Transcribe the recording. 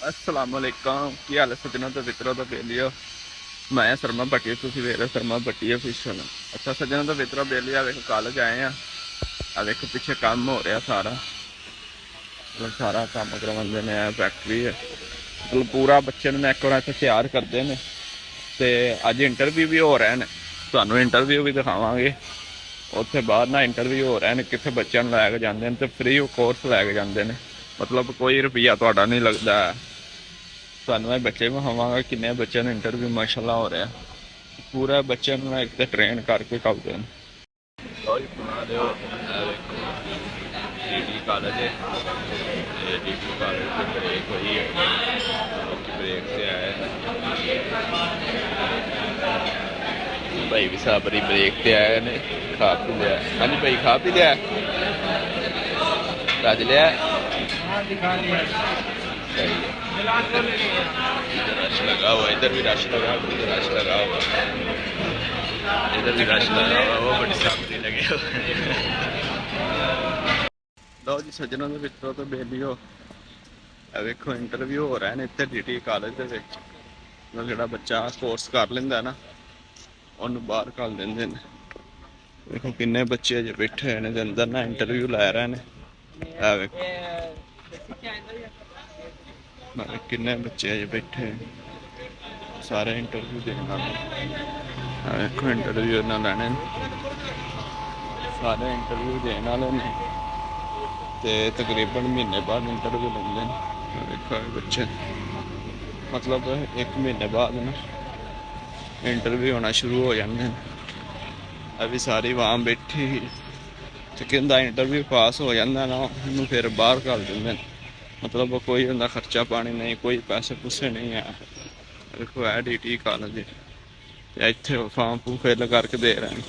असलामुअलैकुम की हाल है सज्जनों तो मित्रों तो बेलियो मैं शर्मा भट्टी तुम वेख रहे शर्मा भट्टी ऑफिशियल। अच्छा सज्जनों तो मित्रों बेलिया देखो कॉलेज आए हैं। आ देखो पीछे काम हो रहा सारा, मतलब सारा काम करवाते ने। फैक्ट्री है, मतलब पूरा बच्चे ने एक बार इतने तैयार करते हैं। तो अज इंटरव्यू भी हो रहे हैं, तो इंटरव्यू भी दिखावे। उत्थे बाहर ना इंटरव्यू हो रहे हैं, कितने बच्चों लैके जाते हैं, तो फ्री कोर्स लैके जाते हैं, मतलब कोई रुपया थोड़ा नहीं लगता है। ਤੁਹਾਨੂੰ ਇਹ ਬੱਚੇ ਵਿਖਾਵਾਂਗਾ ਕਿੰਨੇ ਬੱਚਿਆਂ ਦਾ ਇੰਟਰਵਿਊ ਮਾਸ਼ਾਅੱਲਾ ਹੋ ਰਿਹਾ। ਪੂਰਾ ਬੱਚਿਆਂ ਨੂੰ ਇੱਕ ਤੇ ਟ੍ਰੇਨ ਕਰਕੇ ਕਰਦੇ ਨੇ। ਲਓ ਜੀ ਬਣਾ ਦਿਓ ਡੀਡੀ ਕਾਲਜ ਹੈ, ਇਹ ਡੀਡੀ ਕਾਲਜ ਤੇ ਬ੍ਰੇਕ ਹੋਈ ਹੈ, ਲੋਕੀ ਬ੍ਰੇਕ ਤੇ ਆਏ ਭਾਈ ਵੀ ਸਾਬਰੀ ਬ੍ਰੇਕ ਤੇ ਆਏ ਨੇ। ਖਾ ਪੀ ਲਿਆ? ਹਾਂਜੀ ਭਾਈ ਖਾ ਪੀ ਲਿਆ? ਰੱਜ ਲਿਆ? सही है। इधर रश लगा हुआ, इधर भी रश लगा हुआ, इधर रश लगा हुआ, इधर भी रश लगा हुआ, वो बड़ी सामने लगे लो जी सज्जनों के मित्रों तो बेलियो वेखो इंटरव्यू हो रहा है इतने डी कॉलेज के जो बच्चा कोर्स कर लेंदा ना उन्होंने बाहर घल देंगे। देखो किन्ने बच्चे अजे बैठे हैं अंदर ना इंटरव्यू लै रहे हैं। वेखो किन्ने बच्चे अजे बैठे सारे इंटरव्यू देने वाले। देखो इंटरव्यू ना लैने सारे इंटरव्यू देने वाले ने, तो तकरीबन महीने बाद इंटरव्यू लेंगे। देखो बच्चे मतलब एक महीने बाद ना इंटरव्यू होना शुरू हो जाते हैं। अभी सारी वाम बैठी ही तो कहता इंटरव्यू पास हो जाता ना उन्होंने फिर बाहर कर देंगे, मतलब कोई उनका खर्चा पानी नहीं, कोई पैसे पूसे नहीं है। देखो है डी टी कॉलेज इतने फॉर्म फूम फिल करके दे रहे हैं।